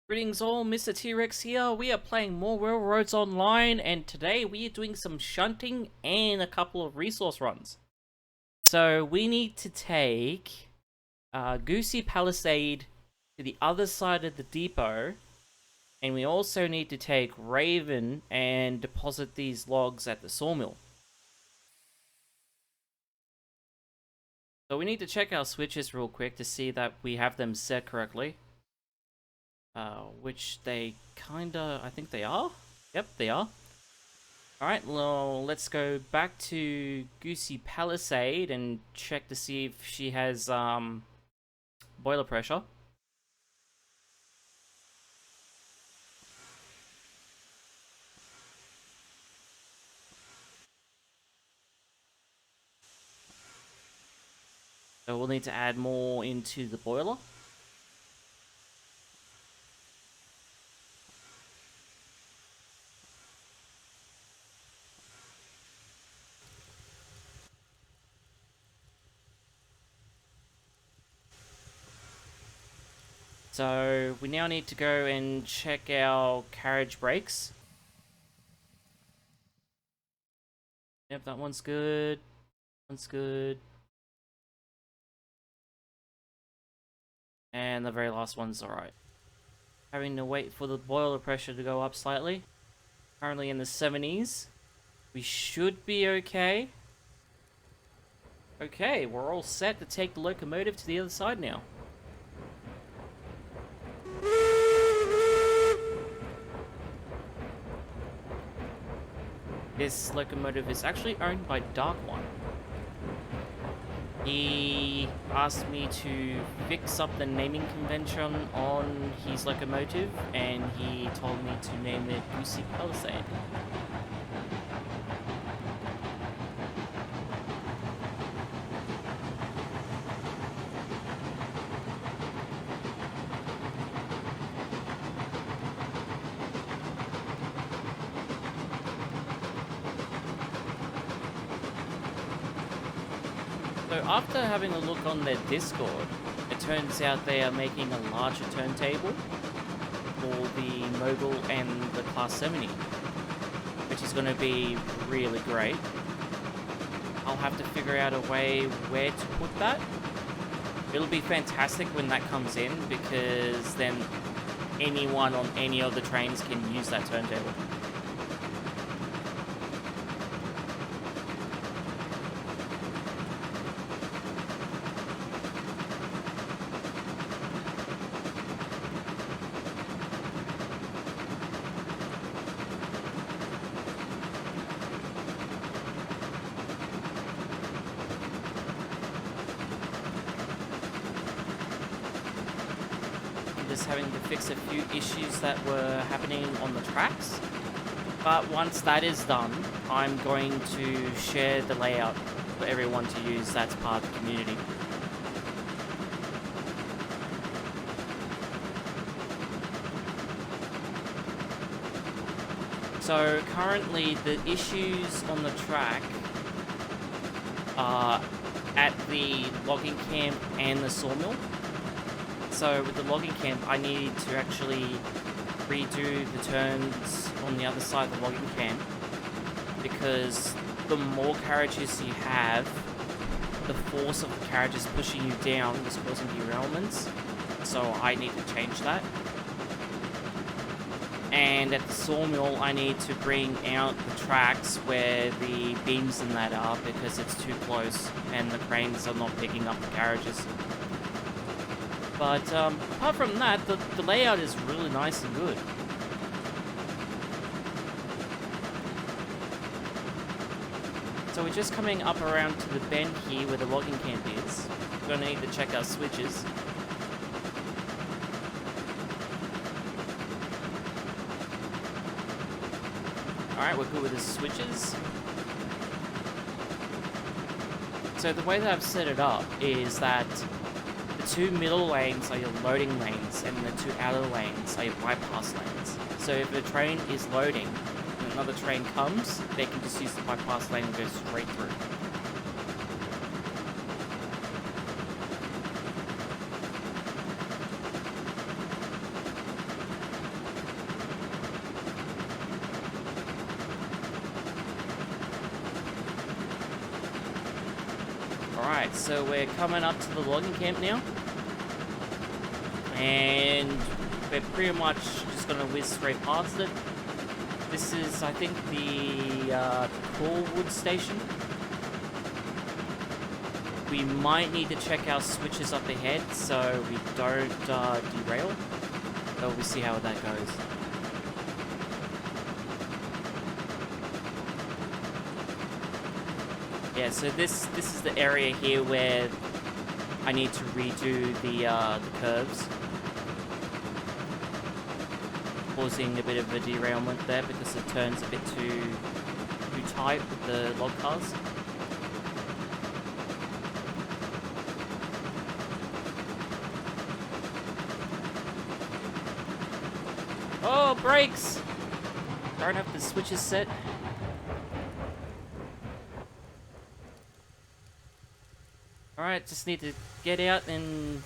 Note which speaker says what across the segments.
Speaker 1: Greetings all, Mr. T-Rex here. We are playing more Railroads Online, and today we are doing some shunting and a couple of resource runs. So we need to take Goosey Palisade to the other side of the depot, and we also need to take Raven and deposit these logs at the sawmill. So we need to check our switches real quick to see that we have them set correctly. Which they kinda, I think they are. Yep, they are. Alright, well, let's go back to Goosey Palisade and check to see if she has, boiler pressure. So we'll need to add more into the boiler. So we now need to go and check our carriage brakes. Yep, that one's good. One's good. And the very last one's alright. Having to wait for the boiler pressure to go up slightly. Currently in the 70s. We should be okay. Okay, we're all set to take the locomotive to the other side now. This locomotive is actually owned by Dark One. He asked me to fix up the naming convention on his locomotive, and he told me to name it Goosey Palisade. So after having a look on their Discord, it turns out they are making a larger turntable for the Mogul and the Class 70, which is going to be really great. I'll have to figure out a way where to put that. It'll be fantastic when that comes in, because then anyone on any of the trains can use that turntable. Having to fix a few issues that were happening on the tracks, but once that is done, I'm going to share the layout for everyone to use. That's part of the community. So currently the issues on the track are at the logging camp and the sawmill. So with the logging camp, I need to actually redo the turns on the other side of the logging camp, because the more carriages you have, the force of the carriages pushing you down is causing derailments. So I need to change that. And at the sawmill, I need to bring out the tracks where the beams and that are, because it's too close and the cranes are not picking up the carriages. But apart from that, the layout is really nice and good. So we're just coming up around to the bend here where the logging camp is. We're going to need to check our switches. Alright, we're good with the switches. So the way that I've set it up is that the two middle lanes are your loading lanes, and the two outer lanes are your bypass lanes. So if a train is loading and another train comes, they can just use the bypass lane and go straight through. Alright, so we're coming up to the logging camp now. And we're pretty much just gonna whiz straight past it. This is, I think, the Coolwood station. We might need to check our switches up ahead so we don't derail. But we'll see how that goes. Yeah, so this is the area here where I need to redo the curves, causing a bit of a derailment there because it turns a bit too tight with the log cars. Oh, brakes! Don't have the switches set. Alright, just need to get out and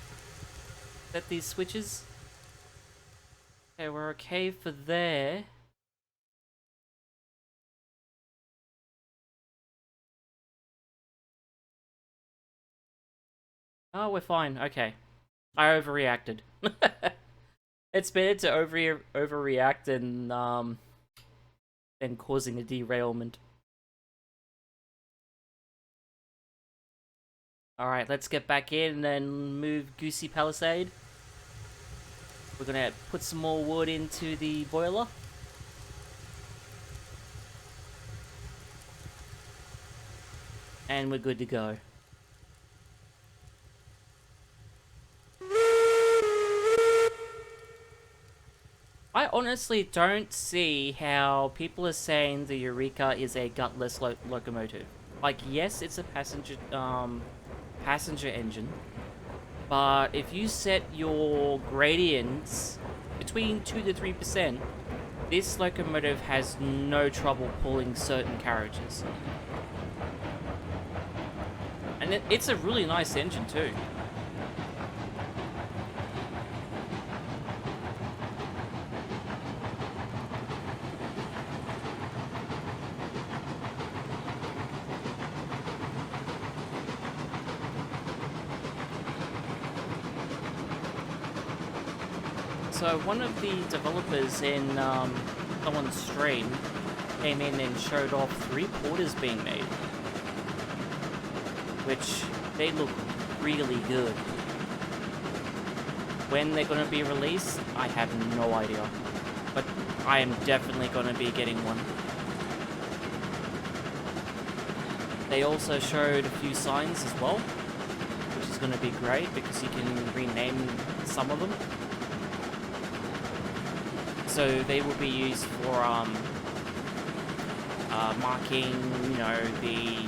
Speaker 1: set these switches. Okay, we're okay for there. Oh, we're fine. Okay. I overreacted. It's better to overreact than causing a derailment. Alright, let's get back in and move Goosey Palisade. We're gonna put some more wood into the boiler. And we're good to go. I honestly don't see how people are saying the Eureka is a gutless locomotive. Like, yes, it's a passenger engine, but if you set your gradients between 2 to 3%, this locomotive has no trouble pulling certain carriages. And it's a really nice engine too. So one of the developers in someone's stream came in and showed off 3 quarters being made, which they look really good. When they're going to be released, I have no idea, but I am definitely going to be getting one. They also showed a few signs as well, which is going to be great because you can rename some of them. So they will be used for marking, you know, the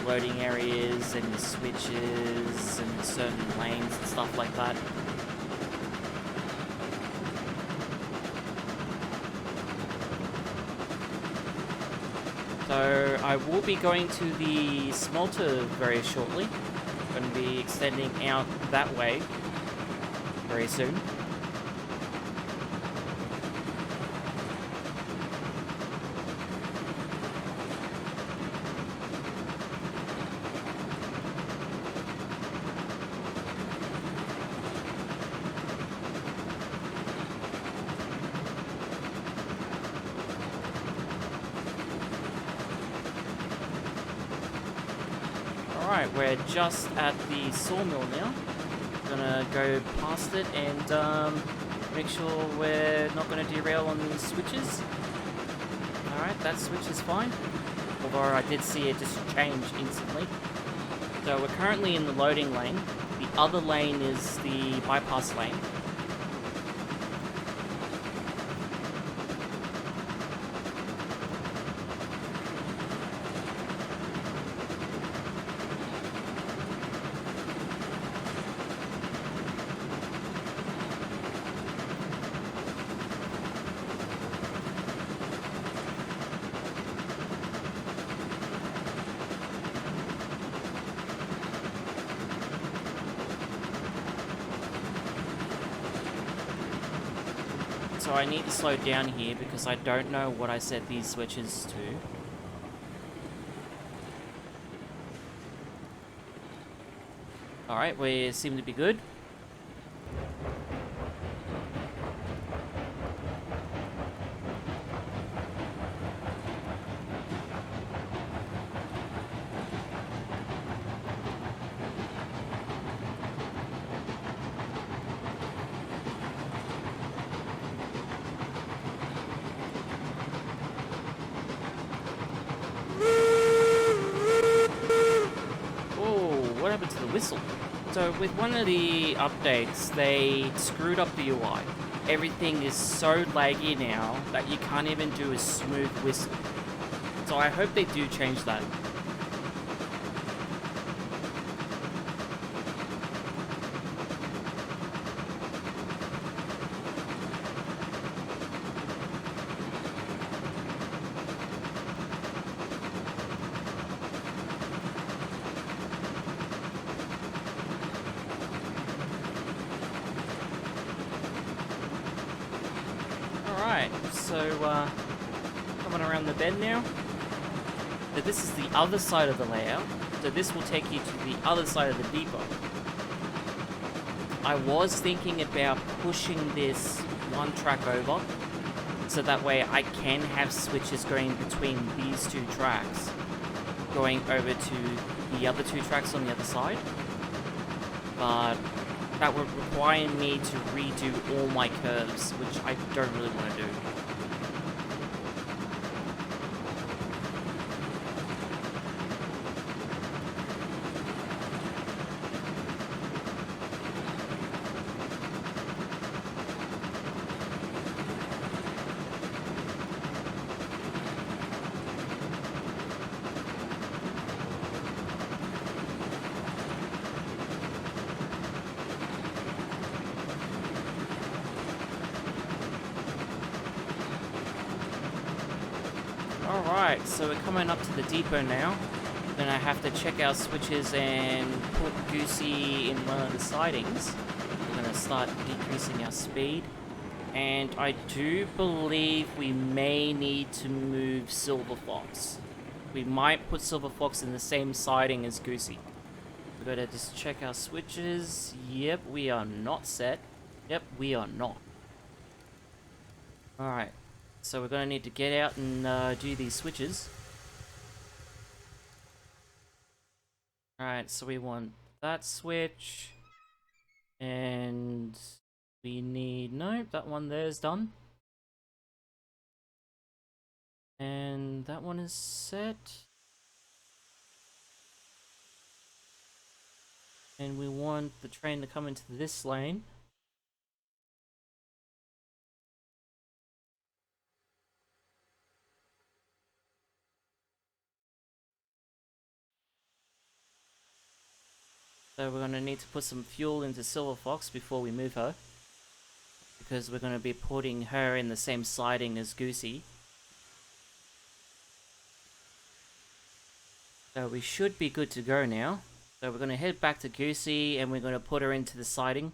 Speaker 1: loading areas and the switches and certain lanes and stuff like that. So I will be going to the smelter very shortly. I'm going to be extending out that way very soon. Alright, we're just at the sawmill now. Gonna go past it and make sure we're not gonna derail on these switches. Alright, that switch is fine. Although I did see it just change instantly. So we're currently in the loading lane. The other lane is the bypass lane. So I need to slow down here because I don't know what I set these switches to. Alright, we seem to be good. What happened to the whistle? So with one of the updates, they screwed up the UI. Everything is so laggy now that you can't even do a smooth whistle. So I hope they do change that. Alright, so coming around the bend now. So this is the other side of the layout. So this will take you to the other side of the depot. I was thinking about pushing this one track over, so that way I can have switches going between these two tracks, going over to the other two tracks on the other side. But that would require me to redo all my curves, which I don't really want to do. Alright, so we're coming up to the depot now. Then I have to check our switches and put Goosey in one of the sidings. We're going to start decreasing our speed. And I do believe we may need to move Silver Fox. We might put Silver Fox in the same siding as Goosey. We've got to just check our switches. Yep, we are not set. Yep, we are not. Alright. So we're going to need to get out and do these switches. Alright, so we want that switch. And we need... Nope, that one there's done. And that one is set. And we want the train to come into this lane. So we're going to need to put some fuel into Silver Fox before we move her. Because we're going to be putting her in the same siding as Goosey. So we should be good to go now. So we're going to head back to Goosey and we're going to put her into the siding.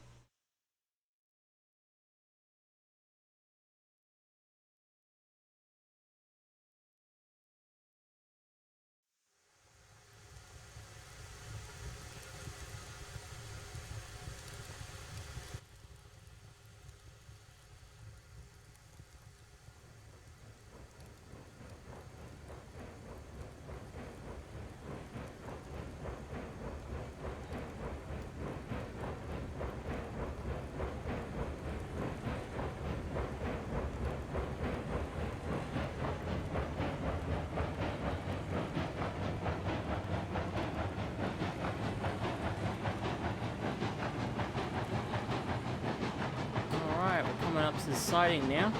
Speaker 1: Up to the siding now.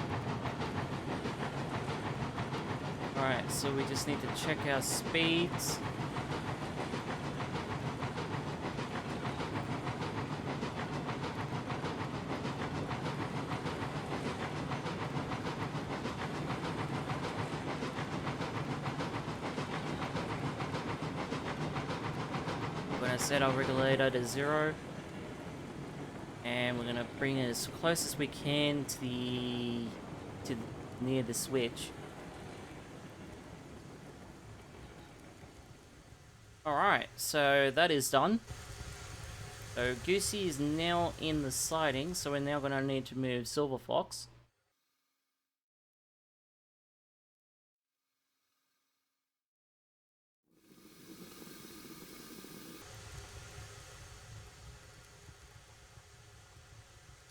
Speaker 1: Alright, so we just need to check our speeds. We're going to set our regulator to 0. And we're gonna bring it as close as we can to near the switch. Alright, so that is done. So Goosey is now in the siding, so we're now going to need to move Silver Fox.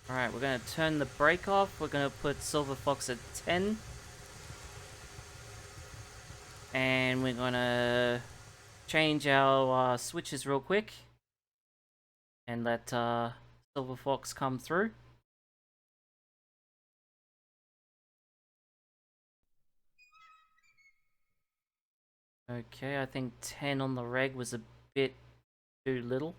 Speaker 1: Alright, we're going to turn the brake off. We're going to put Silver Fox at 10. And we're going to change our switches real quick. And let Silver Fox come through. Okay, I think 10 on the reg was a bit too little.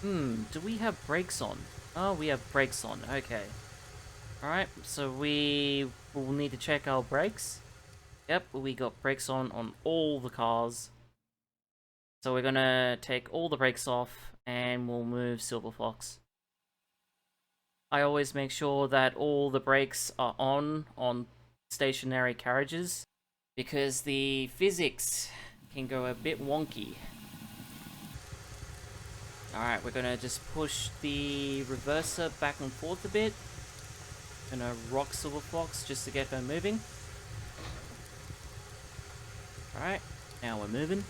Speaker 1: Do we have brakes on? Oh, we have brakes on, okay. Alright, so we will need to check our brakes. Yep, we got brakes on all the cars. So we're gonna take all the brakes off and we'll move Silver Fox. I always make sure that all the brakes are on stationary carriages because the physics can go a bit wonky. Alright, we're gonna just push the reverser back and forth a bit. Gonna rock Silver Fox just to get her moving. Alright, now we're moving.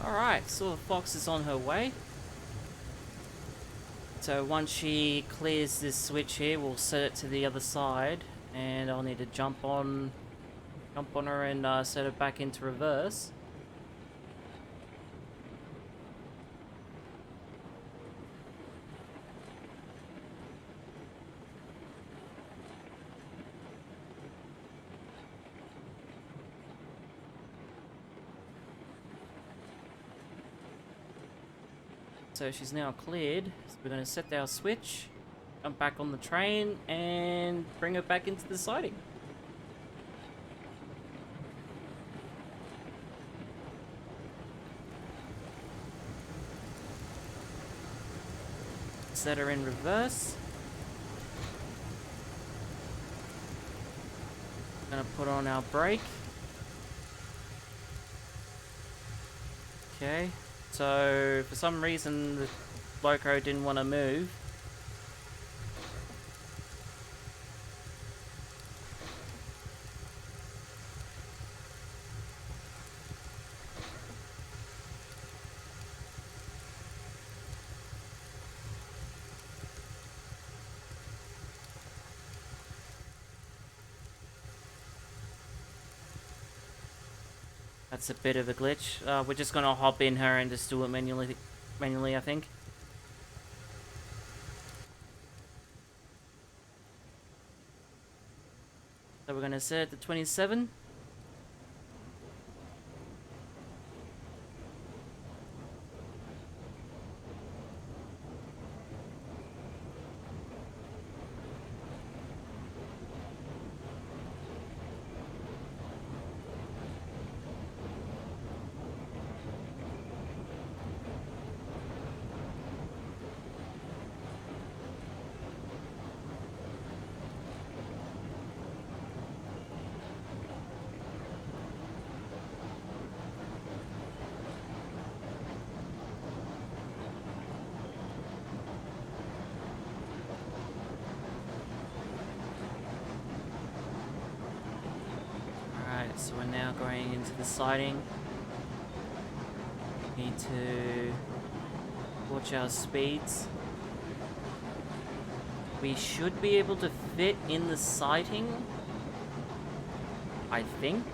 Speaker 1: Alright, Silver Fox is on her way. So once she clears this switch here, we'll set it to the other side. And I'll need to jump on her and set it back into reverse. So she's now cleared. So we're going to set our switch, jump back on the train, and bring her back into the siding. Set her in reverse. Gonna put on our brake. Okay. So, for some reason, the loco didn't want to move. That's a bit of a glitch. We're just gonna hop in her and just do it manually, I think. So we're gonna set it to 27. So we're now going into the siding. Need to watch our speeds. We should be able to fit in the siding, I think.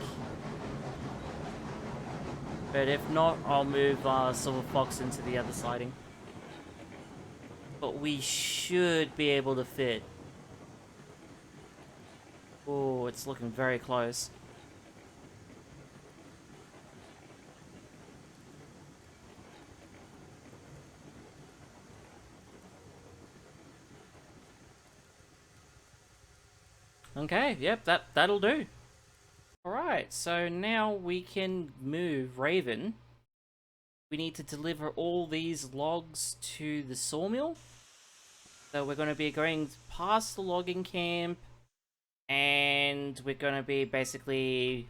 Speaker 1: But if not, I'll move Silver Fox into the other siding. But we should be able to fit. Oh, it's looking very close. Okay, yep, that'll do. Alright, so now we can move Raven. We need to deliver all these logs to the sawmill. So we're going to be going past the logging camp, and we're going to be basically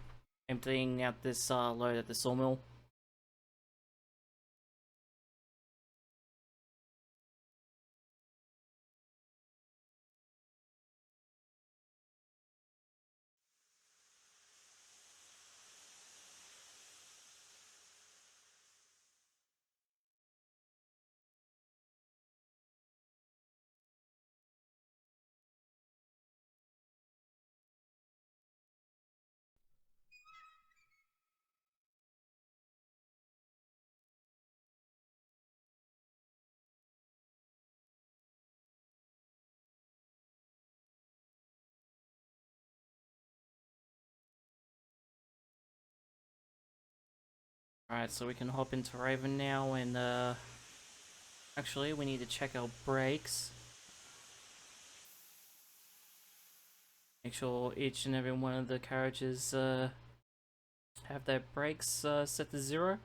Speaker 1: emptying out this load at the sawmill. Alright, so we can hop into Raven now, and actually we need to check our brakes. Make sure each and every one of the carriages have their brakes set to 0.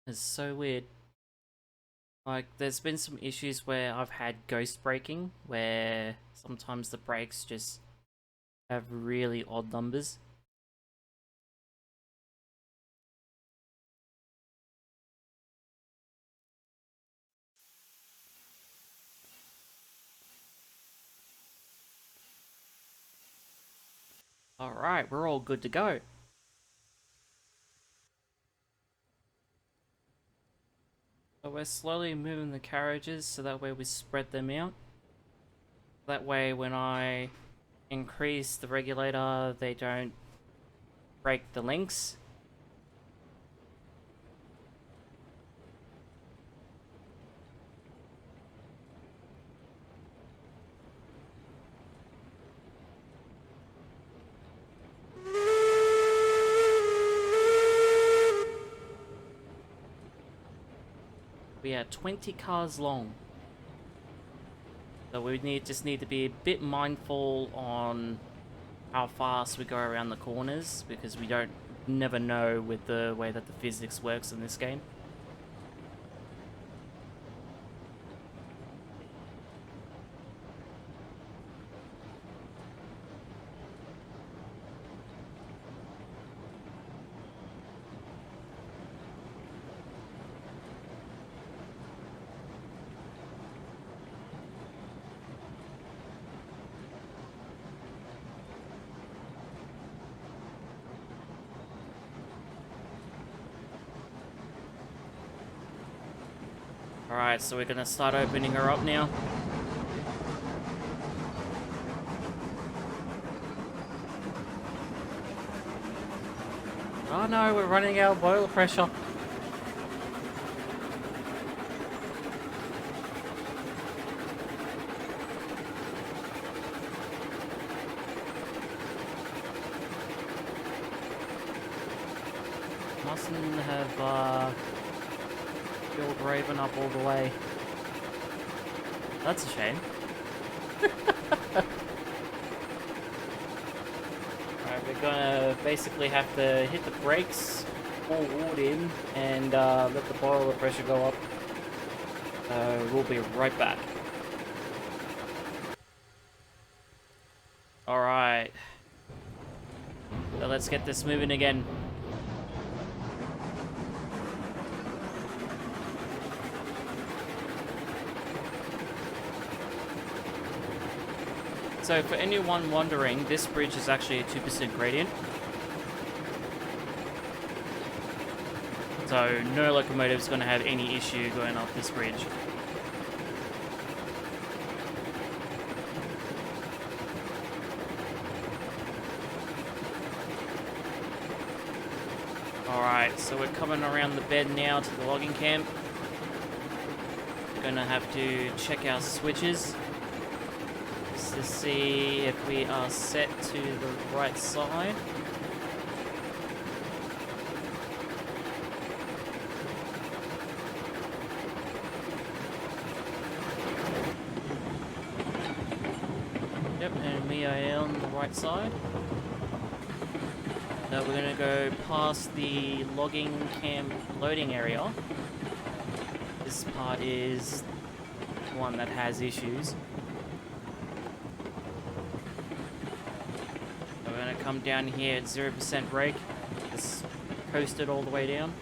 Speaker 1: It's so weird. Like, there's been some issues where I've had ghost braking, where sometimes the brakes just have really odd numbers. Alright, we're all good to go. So we're slowly moving the carriages so that way we spread them out. That way when I increase the regulator, they don't break the links. We are 20 cars long. So we just need to be a bit mindful on how fast we go around the corners, because we never know with the way that the physics works in this game. Alright, so we're gonna start opening her up now. Oh no, we're running out of boiler pressure. Mustn't have filled Raven up all the way. That's a shame. Alright, we're gonna basically have to hit the brakes, pull wood in, and let the boiler pressure go up. So we'll be right back. Alright. So let's get this moving again. So for anyone wondering, this bridge is actually a 2% gradient. So no locomotive is going to have any issue going up this bridge. Alright, so we're coming around the bend now to the logging camp. We're going to have to check our switches just to see if we are set to the right side. Yep, and we are on the right side. Now we're going to go past the logging camp loading area. This part is one that has issues. We're going to come down here at 0% brake. Just coast it all the way down.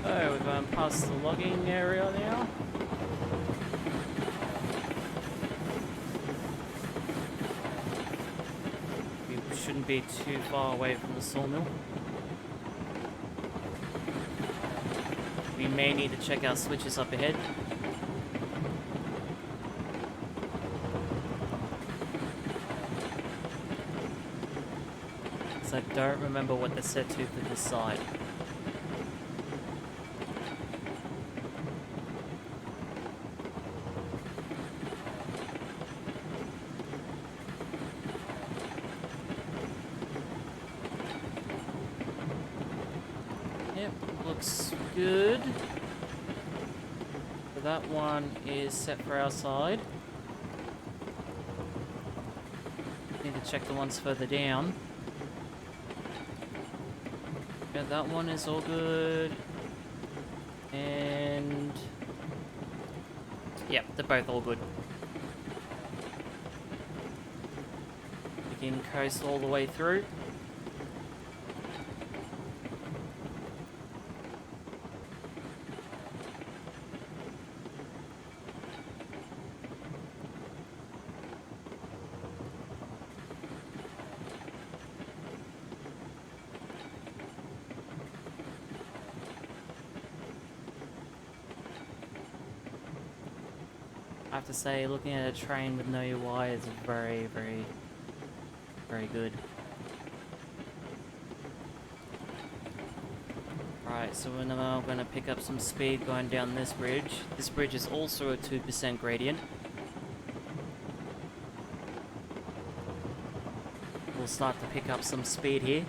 Speaker 1: So we're going past the logging area now. We shouldn't be too far away from the sawmill. We may need to check our switches up ahead. So I don't remember what they're set to for this side. Yep, looks good. So that one is set for our side. Need to check the ones further down. Yeah, that one is all good. And yep, they're both all good. We can coast all the way through. I have to say, looking at a train with no UI is very, very, very good. Right, so we're now going to pick up some speed going down this bridge. This bridge is also a 2% gradient. We'll start to pick up some speed here.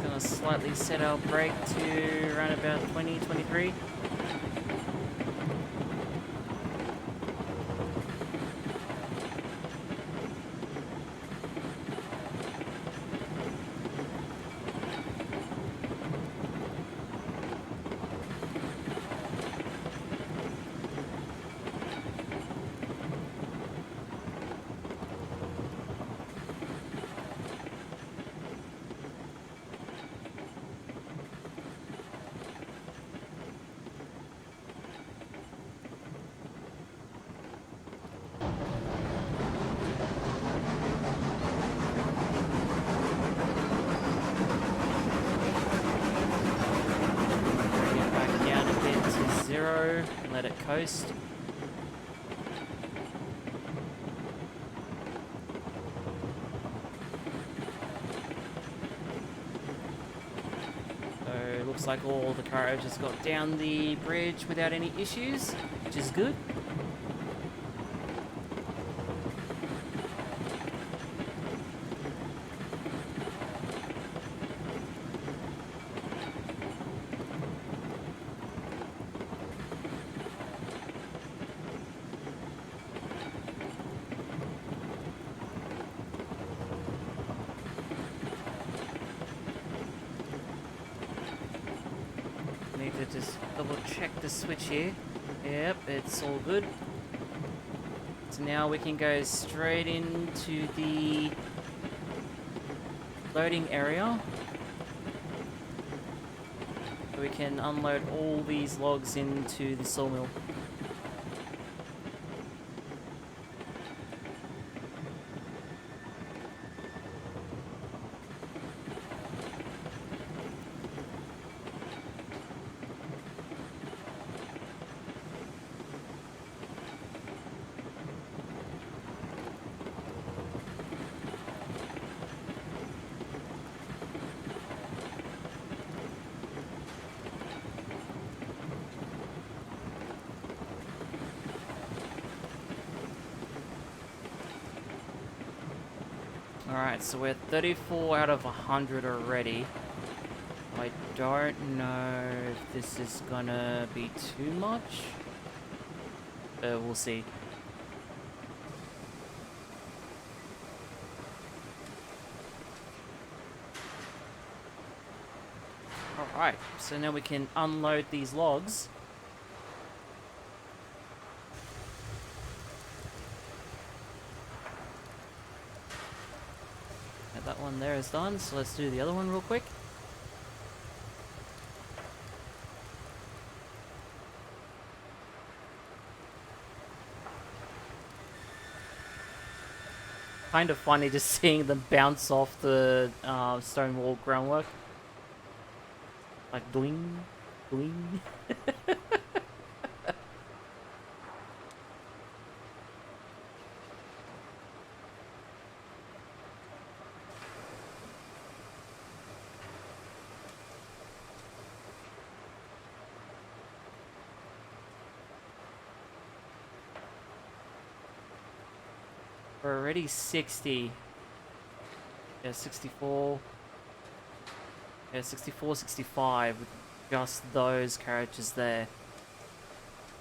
Speaker 1: Gonna slightly set our brake to around about 20, 23. let it coast. So it looks like all the carriage has got down the bridge without any issues, which is good. Need to just double check the switch here. Yep, it's all good. So now we can go straight into the loading area. We can unload all these logs into the sawmill. Alright, so we're 34 out of 100 already. I don't know if this is gonna be too much. We'll see. Alright, so now we can unload these logs. That one there is done, so let's do the other one real quick. Kind of funny just seeing them bounce off the stone wall groundwork. Like bling, bling. We're already 60. Yeah, 64. Yeah, 64, 65 with just those carriages there.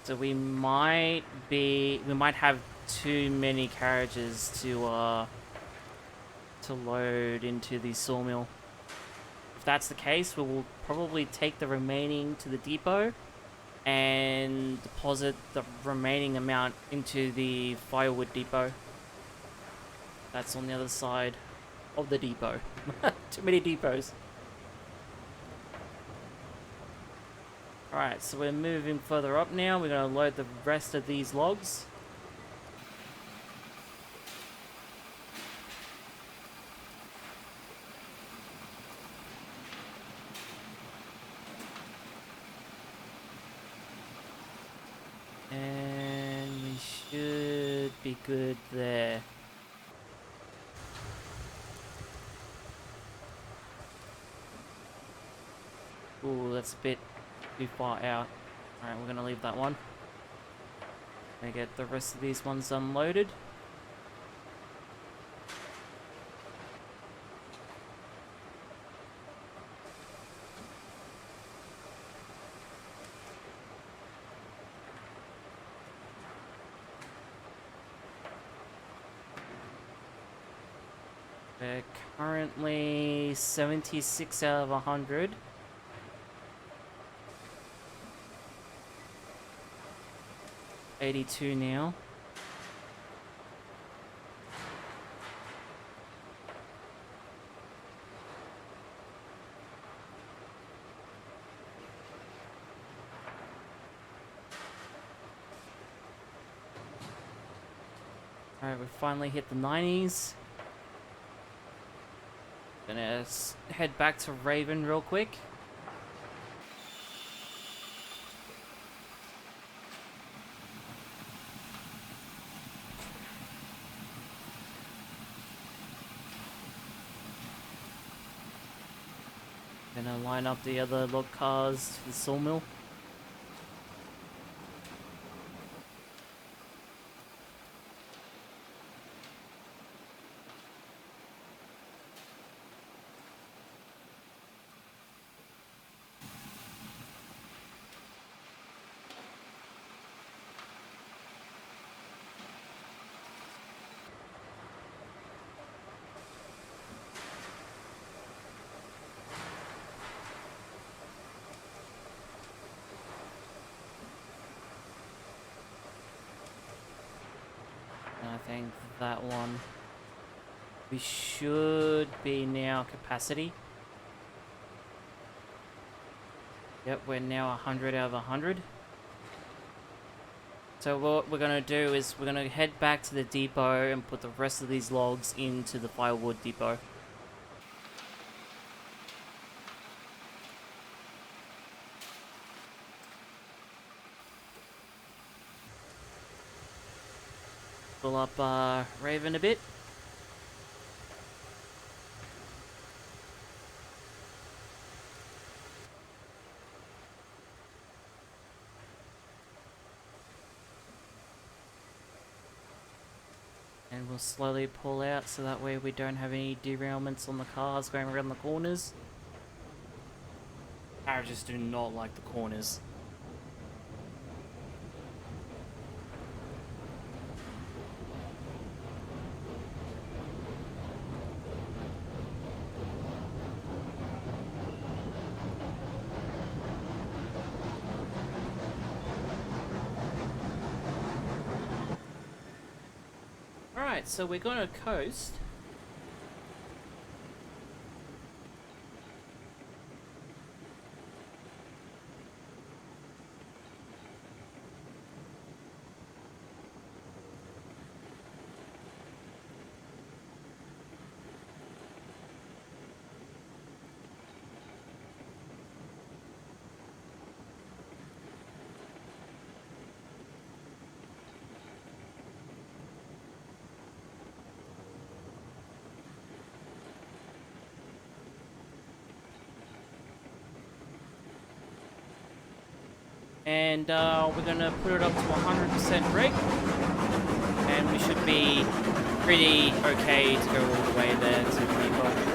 Speaker 1: So we might have too many carriages to load into the sawmill. If that's the case, we will probably take the remaining to the depot and deposit the remaining amount into the firewood depot. That's on the other side of the depot. Too many depots. Alright, so we're moving further up now. We're going to load the rest of these logs. And we should be good there. Ooh, that's a bit too far out. Alright, we're gonna leave that one. Gonna get the rest of these ones unloaded. We're currently 76 out of 100. $82 now. Alright, we finally hit the 90s. Gonna head back to Raven real quick. Gonna line up the other log cars to the sawmill. And I think that one, we should be now capacity. Yep, we're now 100 out of 100. So what we're going to do is we're going to head back to the depot and put the rest of these logs into the firewood depot. Pull up Raven a bit. And we'll slowly pull out so that way we don't have any derailments on the cars going around the corners. I just do not like the corners. Alright, so we're gonna coast. And we're gonna put it up to 100% rig, and we should be pretty okay to go all the way there to the depot.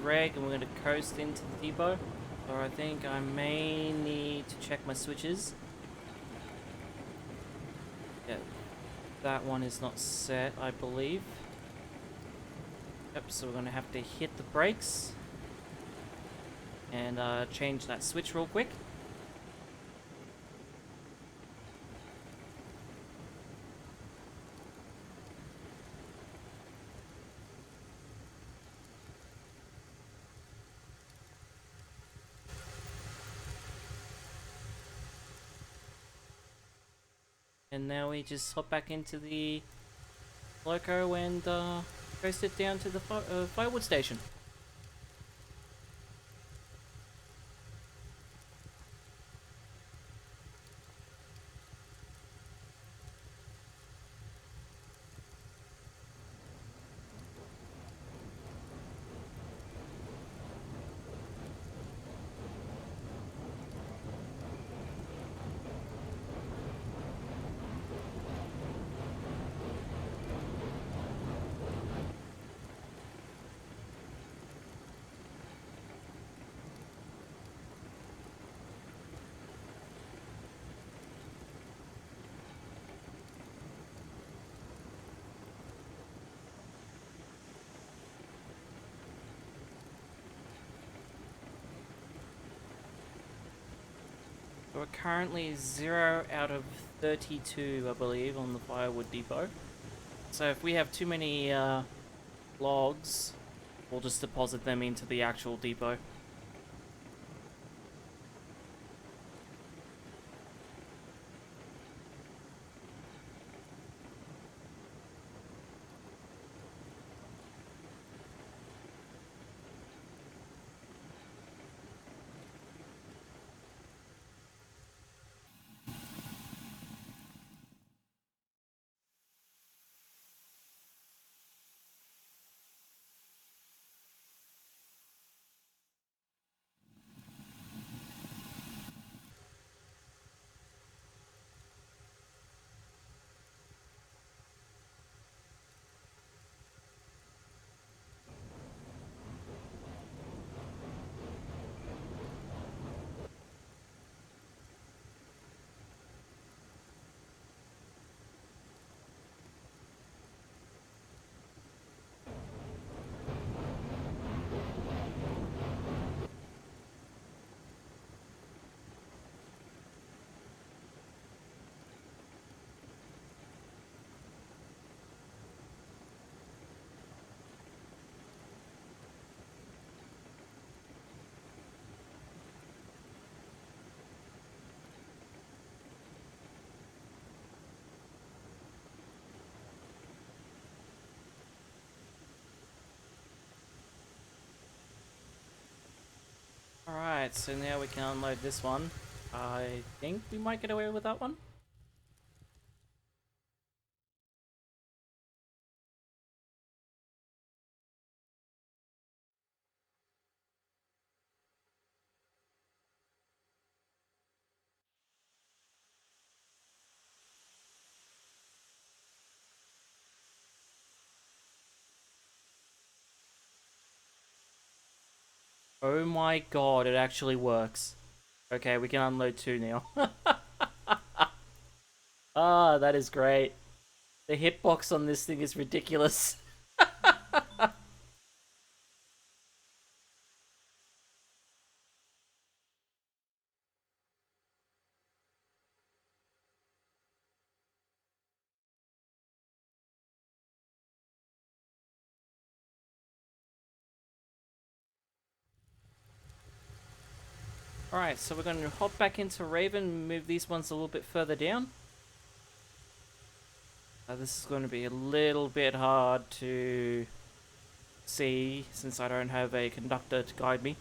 Speaker 1: Reg, and we're going to coast into the depot. Or I think I may need to check my switches. Yeah, that one is not set, I believe. Yep, so we're going to have to hit the brakes and change that switch real quick. And now we just hop back into the loco and coast it down to the firewood station. We're currently 0 out of 32, I believe, on the firewood depot. So if we have too many logs, we'll just deposit them into the actual depot. Alright, so now we can unload this one. I think we might get away with that one. Oh my god, it actually works. Okay, we can unload two now. Ah, that is great. The hitbox on this thing is ridiculous. Alright, so we're going to hop back into Raven and move these ones a little bit further down. This is going to be a little bit hard to see since I don't have a conductor to guide me.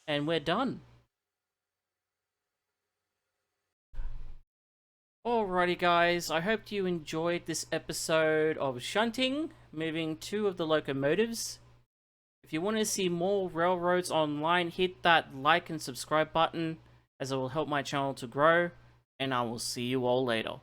Speaker 1: And we're done. Alrighty guys, I hope you enjoyed this episode of Shunting, moving two of the locomotives. If you want to see more railroads online, hit that like and subscribe button, as it will help my channel to grow, and I will see you all later.